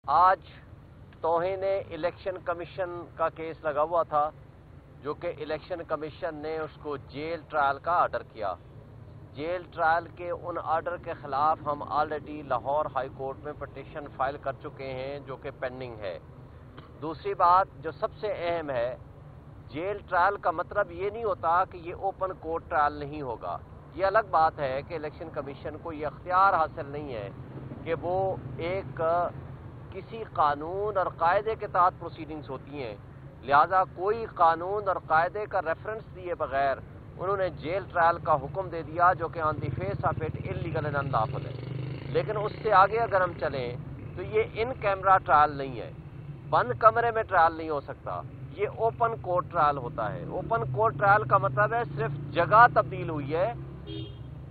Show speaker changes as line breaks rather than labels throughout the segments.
آج توہین election commission کا کیس لگا ہوا تھا، جو کہ الیکشن کمیشن نے اس کو جیل ٹرائل کا آرڈر کیا۔ جیل ٹرائل کے ان آرڈر کے خلاف ہم آلریڈی لاہور ہائی کورٹ میں پٹیشن فائل کر چکے ہیں، جو کہ پینڈنگ ہے۔ دوسری بات جو سب سے اہم ہے، جیل ٹرائل کا مطلب یہ نہیں ہوتا کہ یہ اوپن کورٹ ٹرائل نہیں ہوگا۔ یہ الگ بات ہے کہ الیکشن کمیشن کو یہ اختیار حاصل نہیں ہے کہ وہ ایک کسی قانون اور قاعدے کے تحت پروسیڈنگز ہوتی ہیں، لہذا کوئی قانون اور قاعدے کا ریفرنس دیے بغیر انہوں نے جیل ٹرائل کا حکم دے دیا، جو کہ on the face of it illegal and unlawful ہے۔ لیکن اس سے آگے اگر ہم چلیں تو یہ ان کیمرہ ٹرائل نہیں ہے، بند کمرے میں ٹرائل نہیں ہو سکتا، یہ اوپن کورٹ ٹرائل ہوتا ہے۔ اوپن کورٹ ٹرائل کا مطلب ہے صرف جگہ تبدیل ہوئی ہے،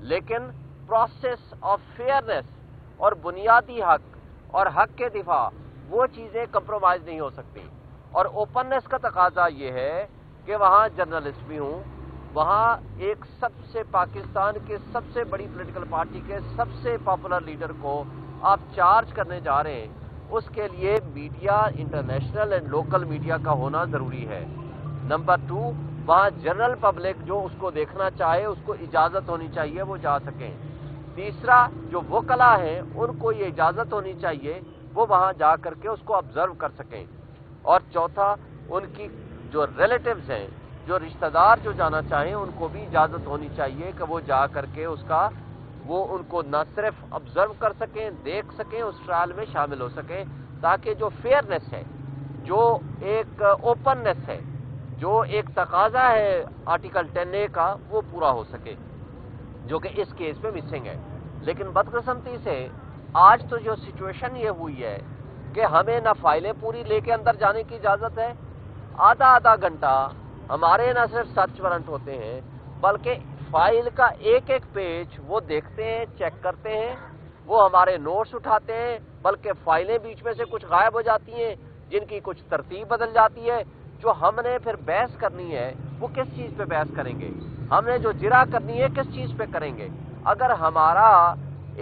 لیکن پروسیس آف فیئرنیس اور بنیادی حق اور حق کے دفاع وہ چیزیں کمپرومائز نہیں ہو سکتی۔ اور اوپننس کا تقاضا یہ ہے کہ وہاں جرنلسٹ بھی ہوں، وہاں ایک سب سے پاکستان کے سب سے بڑی پولیٹیکل پارٹی کے سب سے پاپولر لیڈر کو آپ چارج کرنے جا رہے ہیں، اس کے لیے media, international and local media کا ہونا ضروری ہے۔ نمبر 2، وہاں جنرل پبلک جو اس کو دیکھنا چاہے اس کو اجازت ہونی چاہیے وہ جا سکیں۔ تیسرا، جو وکلا ہیں ان کو یہ اجازت ہونی چاہیے وہ وہاں جا کر کے اس کو آبزرو کر سکیں۔ اور چوتھا، ان کی جو ریلیٹیوز ہیں، جو رشتہ دار جو جانا چاہیں ان کو بھی اجازت ہونی چاہیے کہ وہ جا کر کے وہ ان کو نہ صرف آبزرو کر سکیں، دیکھ سکیں، اس ٹرائل میں شامل ہو سکیں، تاکہ جو فیئرنیس ہے، جو ایک اوپننس ہے، جو ایک تقاضا ہے آرٹیکل 10A کا، وہ پورا ہو سکے، جو کہ اس کیس میں مسنگ ہے۔ لیکن بدقسمتی سے آج تو جو سچویشن یہ ہوئی ہے کہ ہمیں نہ فائلیں پوری لے کے اندر جانے کی اجازت ہے، آدھا گھنٹہ ہمارے نہ صرف سرچ وارنٹ ہوتے ہیں بلکہ فائل کا ایک ایک پیج وہ دیکھتے ہیں، چیک کرتے ہیں، وہ ہمارے نوٹس اٹھاتے ہیں، بلکہ فائلیں بیچ میں سے کچھ غائب ہو جاتی ہیں، جن کی کچھ ترتیب بدل جاتی ہے۔ جو ہم نے پھر بحث کرنی ہے وہ کس چیز پہ بحث کریں گے؟ ہم نے جو جرا کرنی ہے کس چیز پہ کریں گے؟ اگر ہمارا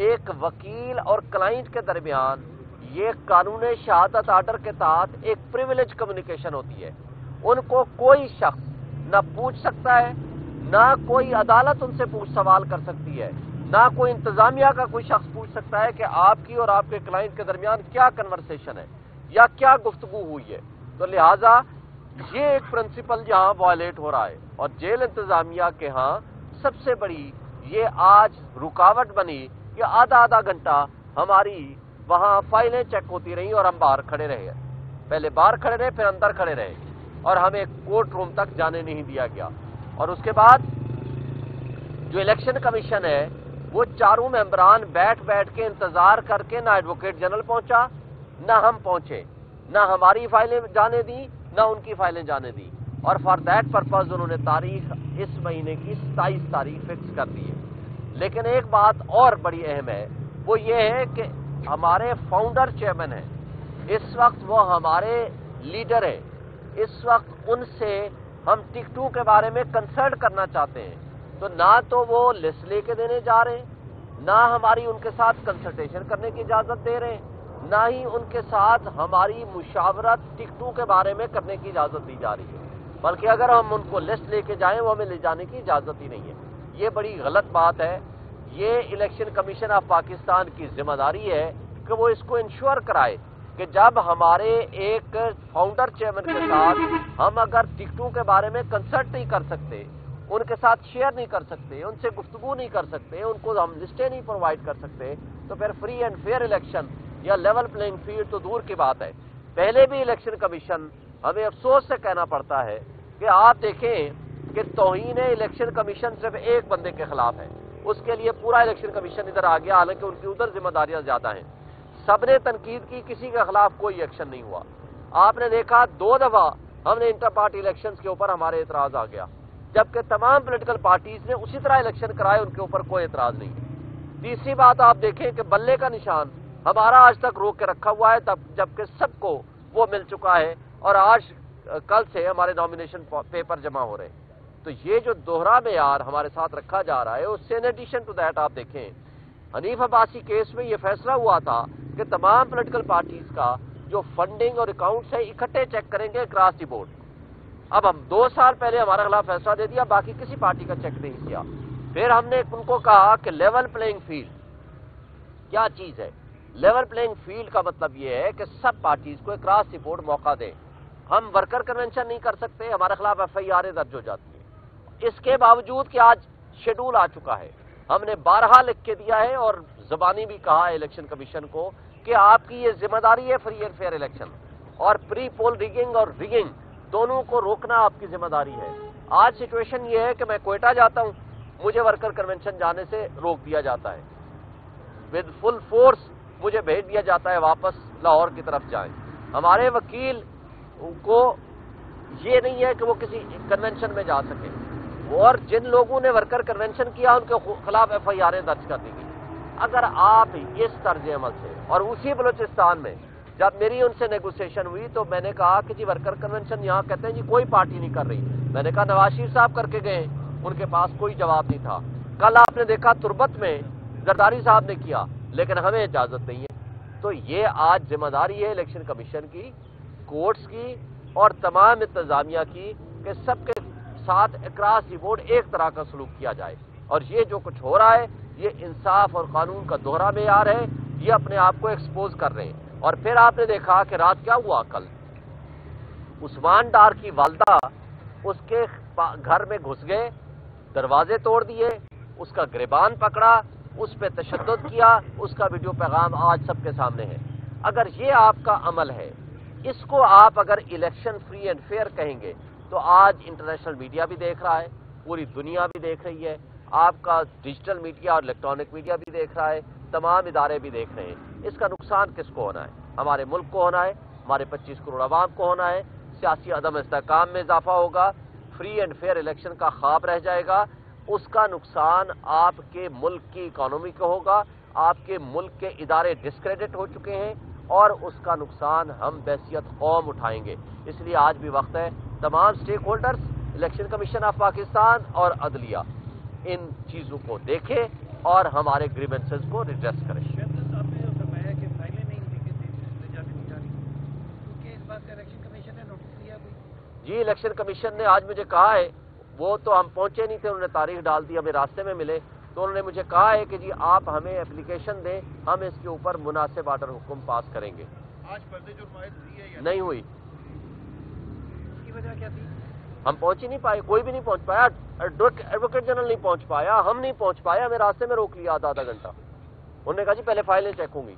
ایک وکیل اور کلائنٹ کے درمیان یہ قانون شہادت آرڈر کے تحت ایک پریویلیج کمیونیکیشن ہوتی ہے، ان کو کوئی شخص نہ پوچھ سکتا ہے، نہ کوئی عدالت ان سے پوچھ سوال کر سکتی ہے، نہ کوئی انتظامیہ کا کوئی شخص پوچھ سکتا ہے کہ آپ کی اور آپ کے کلائنٹ کے درمیان کیا کنورسیشن ہے یا کیا گفتگو ہوئی ہے۔ تو لہٰذا یہ ایک پرنسپل یہاں وائلیٹ ہو رہا ہے، اور جیل انتظامیہ کے ہاں سب سے بڑی یہ آج رکاوٹ بنی کہ آدھا گھنٹہ ہماری وہاں فائلیں چیک ہوتی رہیں اور ہم باہر کھڑے رہے، پہلے باہر کھڑے رہے پھر اندر کھڑے رہے، اور ہمیں کورٹ روم تک جانے نہیں دیا گیا۔ اور اس کے بعد جو الیکشن کمیشن ہے وہ چاروں ممبران بیٹھ کے انتظار کر کے نہ ایڈوکیٹ جنرل پہنچا، نہ ہم پہنچے، نہ ہماری فائلیں جانے دی نہ ان کی فائلیں جانے دی، اور فار دیٹ پرپز انہوں نے تاریخ اس مہینے کی 27 تاریخ فکس کر دی ہے۔ لیکن ایک بات اور بڑی اہم ہے، وہ یہ ہے کہ ہمارے فاؤنڈر چیئرمین ہیں، اس وقت وہ ہمارے لیڈر ہیں، اس وقت ان سے ہم ٹکٹوں کے بارے میں کنسلٹ کرنا چاہتے ہیں، تو نہ تو وہ لسٹ لے کے دینے جا رہے ہیں، نہ ہماری ان کے ساتھ کنسلٹیشن کرنے کی اجازت دے رہے ہیں، نہ ہی ان کے ساتھ ہماری مشاورت ٹکٹوں کے بارے میں کرنے کی اجازت دی جا رہی ہے، بلکہ اگر ہم ان کو لسٹ لے کے جائیں وہ ہمیں لے جانے کی اجازت ہی نہیں ہے۔ یہ بڑی غلط بات ہے۔ یہ الیکشن کمیشن آف پاکستان کی ذمہ داری ہے کہ وہ اس کو انشور کرائے کہ جب ہمارے ایک فاؤنڈر چیئرمین کے ساتھ ہم اگر ٹکٹوں کے بارے میں کنسلٹ نہیں کر سکتے، ان کے ساتھ شیئر نہیں کر سکتے، ان سے گفتگو نہیں کر سکتے، ان کو ہم لسٹیں نہیں پرووائڈ کر سکتے، تو پھر فری اینڈ فیئر الیکشن یا لیول پلینگ فیلڈ تو دور کی بات ہے۔ پہلے بھی الیکشن کمیشن ہمیں افسوس سے کہنا پڑتا ہے کہ آپ دیکھیں کہ توہین الیکشن کمیشن صرف ایک بندے کے خلاف ہے، اس کے لیے پورا الیکشن کمیشن ادھر آ گیا، حالانکہ ان کی ادھر ذمہ داریاں زیادہ ہیں۔ سب نے تنقید کی، کسی کے خلاف کوئی ایکشن نہیں ہوا۔ آپ نے دیکھا 2 دفعہ ہم نے انٹر پارٹی الیکشنز کے اوپر ہمارے اعتراض آ گیا، جبکہ تمام پولیٹیکل پارٹیز نے اسی طرح الیکشن کرائے، ان کے اوپر کوئی اعتراض نہیں ہے۔ تیسری بات آپ دیکھیں کہ بلے کا نشان ہمارا آج تک روک کے رکھا ہوا ہے، جبکہ سب کو وہ مل چکا ہے، اور آج کل سے ہمارے نامینیشن پیپر جمع ہو رہے ہیں۔ تو یہ جو دوہرا معیار ہمارے ساتھ رکھا جا رہا ہے، اس سے ان ایڈیشن ٹو دیٹ آپ دیکھیں حنیف عباسی کیس میں یہ فیصلہ ہوا تھا کہ تمام پولیٹیکل پارٹیز کا جو فنڈنگ اور اکاؤنٹس ہیں اکٹھے چیک کریں گے اکراس دی بورڈ. اب ہم 2 سال پہلے ہمارے خلاف فیصلہ دے دیا, باقی کسی پارٹی کا چیک نہیں کیا. پھر ہم نے ان کو کہا کہ لیول پلینگ فیلڈ کیا چیز ہے. لیول پلینگ فیلڈ کا مطلب یہ ہے کہ سب پارٹیز کو اکراس دی بورڈ موقع دیں. ہم ورکر کنونشن نہیں کر سکتے, ہمارے خلاف FIR درج ہو جاتی ہے. اس کے باوجود کہ آج شیڈول آ چکا ہے, ہم نے 12 لکھ کے دیا ہے اور زبانی بھی کہا ہے الیکشن کمیشن کو کہ آپ کی یہ ذمہ داری ہے فری اینڈ فیئر الیکشن, اور پری پول ریگنگ اور ریگنگ دونوں کو روکنا آپ کی ذمہ داری ہے. آج سچویشن یہ ہے کہ میں کوئٹہ جاتا ہوں, مجھے ورکر کنونشن جانے سے روک دیا جاتا ہے, ود فل فورس مجھے بھیج دیا جاتا ہے واپس لاہور کی طرف جائیں. ہمارے وکیل کو یہ نہیں ہے کہ وہ کسی کنونشن میں جا سکے, اور جن لوگوں نے ورکر کنونشن کیا ان کے خلاف FIR درج کر دی گئی. اگر آپ اس طرز عمل سے, اور اسی بلوچستان میں جب میری ان سے نیگوسیشن ہوئی تو میں نے کہا کہ جی ورکر کنونشن یہاں کہتے ہیں جی کوئی پارٹی نہیں کر رہی. میں نے کہا نواز شریف صاحب کر کے گئے, ان کے پاس کوئی جواب نہیں تھا. کل آپ نے دیکھا تربت میں زرداری صاحب نے کیا, لیکن ہمیں اجازت نہیں ہے. تو یہ آج ذمہ داری ہے الیکشن کمیشن کی, کورٹس کی اور تمام انتظامیہ کی کہ سب کے ساتھ اکراس دی بورڈ ایک طرح کا سلوک کیا جائے. اور یہ جو کچھ ہو رہا ہے یہ انصاف اور قانون کا دوہرا معیار ہے, یہ اپنے آپ کو ایکسپوز کر رہے ہیں. اور پھر آپ نے دیکھا کہ رات کیا ہوا, کل عثمان ڈار کی والدہ اس کے گھر میں گھس گئے, دروازے توڑ دیے, اس کا گریبان پکڑا, اس پہ تشدد کیا, اس کا ویڈیو پیغام آج سب کے سامنے ہے. اگر یہ آپ کا عمل ہے, اس کو آپ اگر الیکشن فری اینڈ فیئر کہیں گے تو آج انٹرنیشنل میڈیا بھی دیکھ رہا ہے, پوری دنیا بھی دیکھ رہی ہے, آپ کا ڈیجیٹل میڈیا اور الیکٹرانک میڈیا بھی دیکھ رہا ہے, تمام ادارے بھی دیکھ رہے ہیں. اس کا نقصان کس کو ہونا ہے؟ ہمارے ملک کو ہونا ہے, ہمارے 25 کروڑ عوام کو ہونا ہے. سیاسی عدم استحکام میں اضافہ ہوگا, فری اینڈ فیئر الیکشن کا خواب رہ جائے گا. اس کا نقصان آپ کے ملک کی اکانومی کو ہوگا, آپ کے ملک کے ادارے ڈسکریڈٹ ہو چکے ہیں, اور اس کا نقصان ہم بحیثیت قوم اٹھائیں گے. اس لیے آج بھی وقت ہے تمام stakeholders, Election Commission of Pakistan اور عدلیہ ان چیزوں کو دیکھیں اور ہمارے گریونسز کو ریڈریس کریں. جی الیکشن کمیشن نے آج مجھے کہا ہے, وہ تو ہم پہنچے نہیں تھے, انہوں نے تاریخ ڈال دی, ہمیں راستے میں ملے تو انہوں نے مجھے کہا ہے کہ جی آپ ہمیں اپلیکیشن دیں, ہم اس کے اوپر مناسب آرڈر حکم پاس کریں گے.
آج پردے جرمائد ہوئی ہے یا
نہیں ہوئی؟
اس کی وجہ کیا تھی؟
ہم پہنچ ہی نہیں پائے, کوئی بھی نہیں پہنچ پایا, ایڈوکیٹ جنرل نہیں پہنچ پایا, ہم نہیں پہنچ پایا, ہمیں راستے میں روک لیا آدھا گھنٹہ. انہوں نے کہا جی پہلے فائلیں چیک ہوں گی,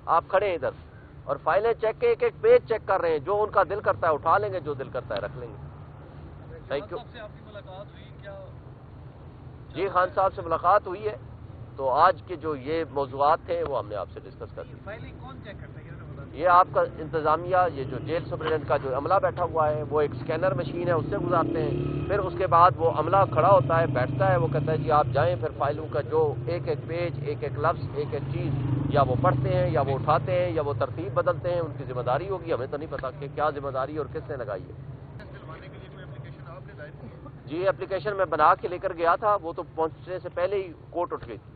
آپ کھڑے ہیں ادھر, اور فائلیں چیک کے ایک ایک پیج چیک کر رہے ہیں, جو ان کا دل کرتا ہے اٹھا لیں گے, جو دل کرتا ہے رکھ لیں گے. Thank you. جی خان صاحب سے ملاقات ہوئی ہے, تو آج کے جو یہ موضوعات تھے وہ ہم نے آپ سے ڈسکس کر دی.
فائلیں کون چیک کرتا ہے
یہ آپ کا انتظامیہ, یہ جو جیل سپرنٹینڈنٹ کا جو عملہ بیٹھا ہوا ہے, وہ ایک سکینر مشین ہے, اس سے گزارتے ہیں. پھر اس کے بعد وہ عملہ کھڑا ہوتا ہے, بیٹھتا ہے, وہ کہتا ہے جی آپ جائیں, پھر فائلوں کا جو ایک ایک پیج, ایک ایک لفظ, ایک ایک چیز یا وہ پڑھتے ہیں یا وہ اٹھاتے ہیں یا وہ ترتیب بدلتے ہیں. ان کی ذمہ داری ہوگی, ہمیں تو نہیں پتا کہ کیا ذمہ داری اور کس نے لگائی ہے. جی اپلیکیشن میں بنا کے لے کر گیا تھا, وہ تو پہنچنے سے پہلے ہی کوٹ اٹھ گئی تھی.